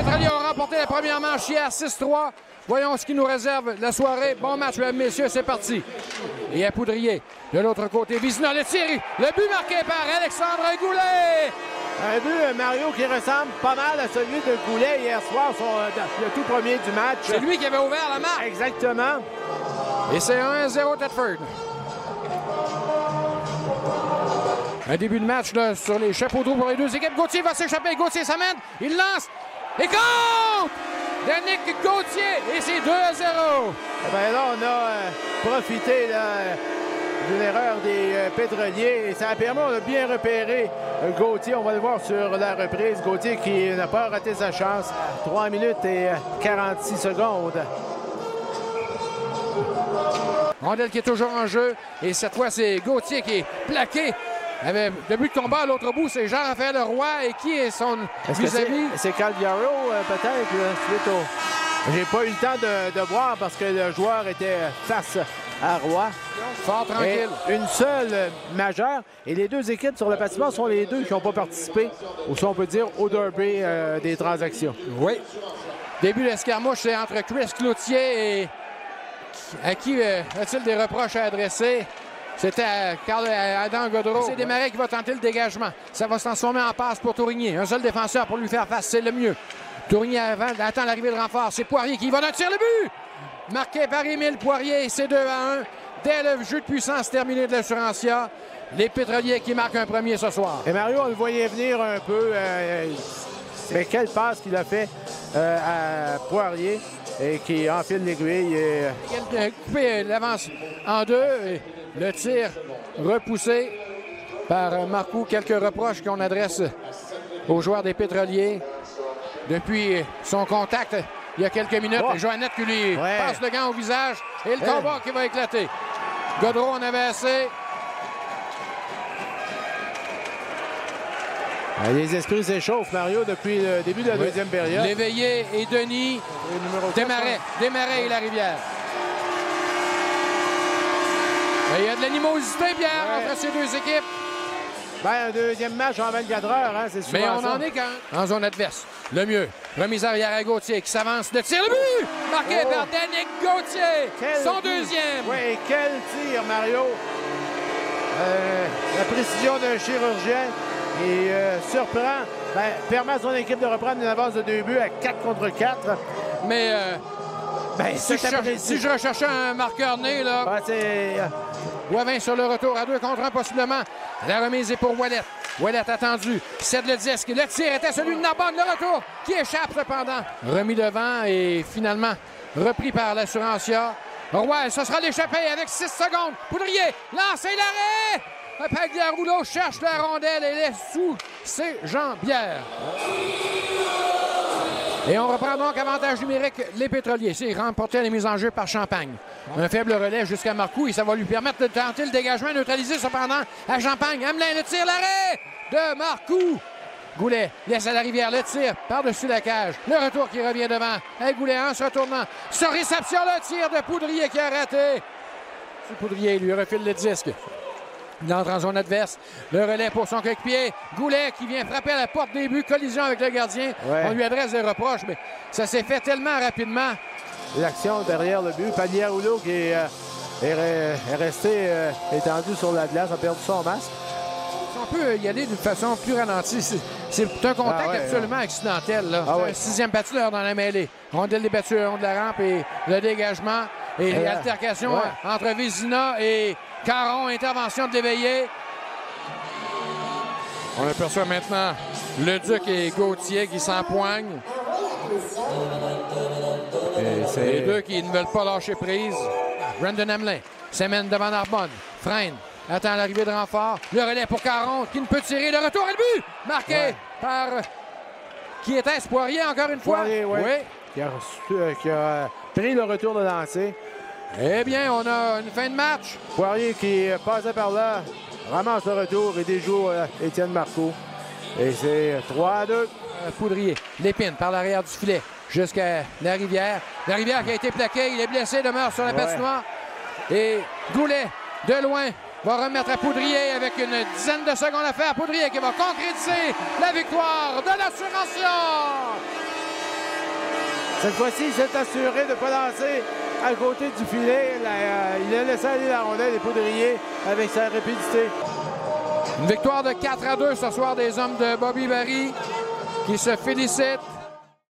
Pétroliers ont remporté la première manche hier 6-3. Voyons ce qui nous réserve la soirée. Bon match, mesdames, messieurs, c'est parti. Et à Poudrier, de l'autre côté, Vizina, le tir, le but marqué par Alexandre Goulet. Un but, Mario, qui ressemble pas mal à celui de Goulet hier soir, le tout premier du match. C'est lui qui avait ouvert la marque. Exactement. Et c'est 1-0 Thetford. Un début de match là, sur les chapeaux d'eau pour les deux équipes. Gauthier va s'échapper. Gauthier s'amène. Il lance. Et compte! Yannick Gauthier. Et c'est 2-0. Ben là, on a profité d'une erreur des Pétroliers. Et ça a permis, on a bien repéré Gauthier. On va le voir sur la reprise. Gauthier qui n'a pas raté sa chance. 3 minutes et 46 secondes. Rondelle qui est toujours en jeu. Et cette fois, c'est Gauthier qui est plaqué. Avec le but de combat à l'autre bout, c'est Jean-Raphaël Roy. Et qui est son vis-à-vis? C'est Calviaro, peut-être, suite au... J'ai pas eu le temps de voir parce que le joueur était face à Roy. Fort tranquille. Et une seule majeure. Et les deux équipes sur le patinoire sont les deux qui n'ont pas participé, ou si on peut dire, au derby des transactions. Oui. Début d'escarmouche, c'est entre Chris Cloutier et... À qui a-t-il des reproches à adresser? C'était à Adam Gaudreau. C'est Desmarais qui va tenter le dégagement. Ça va se transformer en passe pour Tourigny. Un seul défenseur pour lui faire face, c'est le mieux. Tourigny attend l'arrivée de renfort. C'est Poirier qui va d'un tir le but! Marqué par Émile Poirier, c'est 2-1. Dès le jeu de puissance terminé de l'Assurantia, les Pétroliers qui marquent un premier ce soir. Et Mario, on le voyait venir un peu. Mais quelle passe qu'il a fait à Poirier et qui enfile l'aiguille. Il a coupé l'avance en deux. Et le tir repoussé par Marcoux. Quelques reproches qu'on adresse aux joueurs des Pétroliers depuis son contact il y a quelques minutes. Oh. Joannette qui lui passe le gant au visage et le combat qui va éclater. Gaudreau en avait assez. Les esprits s'échauffent, Mario, depuis le début de la deuxième période. Léveillé et Denis. Desmarais et Larivière. Il y a de l'animosité, Pierre, entre ces deux équipes. Ben, un deuxième match en 24 heures, hein, c'est souvent. Mais on en est quand en zone adverse. Le mieux. Remise arrière à Gauthier qui s'avance. Le tir, le but! Marqué par Yannick Gauthier. Son deuxième. Oui, et quel tir, Mario. La précision d'un chirurgien. Et surprend, permet à son équipe de reprendre une avance de 2 buts à 4 contre 4. Mais si je recherchais un marqueur né, là, Boivin sur le retour à 2 contre 1 possiblement. La remise est pour Ouellet. Ouellet attendu, cède le disque. Le tir était celui de Narbonne. Le retour qui échappe cependant. Remis devant et finalement repris par l'Assurantia. Roy, ce sera l'échappée avec 6 secondes. Poudrier, lancé l'arrêt! Pagliarulo cherche la rondelle et est sous ses jambières. Et on reprend donc avantage numérique les Pétroliers. C'est remporté les mises en jeu par Champagne. Un faible relais jusqu'à Marcoux et ça va lui permettre de tenter le dégagement neutralisé cependant à Champagne. Hamelin, le tir, l'arrêt de Marcoux. Goulet laisse à Larivière le tir par-dessus la cage. Le retour qui revient devant. Et Goulet en se retournant. Sur réception, le tir de Poudrier qui a raté. Poudrier lui refile le disque. Il entre en zone adverse. Le relais pour son coéquipier. Goulet qui vient frapper à la porte des buts. Collision avec le gardien. On lui adresse des reproches, mais ça s'est fait tellement rapidement. L'action derrière le but. Pagliarulo qui est resté étendu sur la glace, a perdu son masque. On peut y aller d'une façon plus ralentie. C'est un contact absolument accidentel. Là. Un 6e patineur dans la mêlée. Rondelle débattue le long de la rampe et le dégagement. Et l'altercation entre Vizina et Caron, intervention de Léveillé. On aperçoit maintenant le Duc et Gauthier qui s'empoignent. Les deux qui ne veulent pas lâcher prise. Brandon Hamelin s'amène devant Narbonne. Freine. Attend l'arrivée de renfort. Le relais pour Caron qui ne peut tirer. Le retour et le but! Marqué par... Qui était-ce? Poirier encore une fois? Poirier, qui a pris le retour de lancer. Eh bien, on a une fin de match. Poirier qui passait par là, ramasse le retour et déjoue Étienne Marcoux. Et c'est 3-2. Poudrier, l'épine par l'arrière du filet jusqu'à Larivière. Larivière qui a été plaqué, il est blessé, demeure sur la patinoire. Et Goulet, de loin, va remettre à Poudrier avec une dizaine de secondes à faire. Poudrier qui va concrétiser la victoire de l'Assurantia. Cette fois-ci, il s'est assuré de ne pas lancer à côté du filet. Il a laissé aller la rondelle des Poudriers avec sa rapidité. Une victoire de 4-2 ce soir des hommes de Bobby Barry qui se félicitent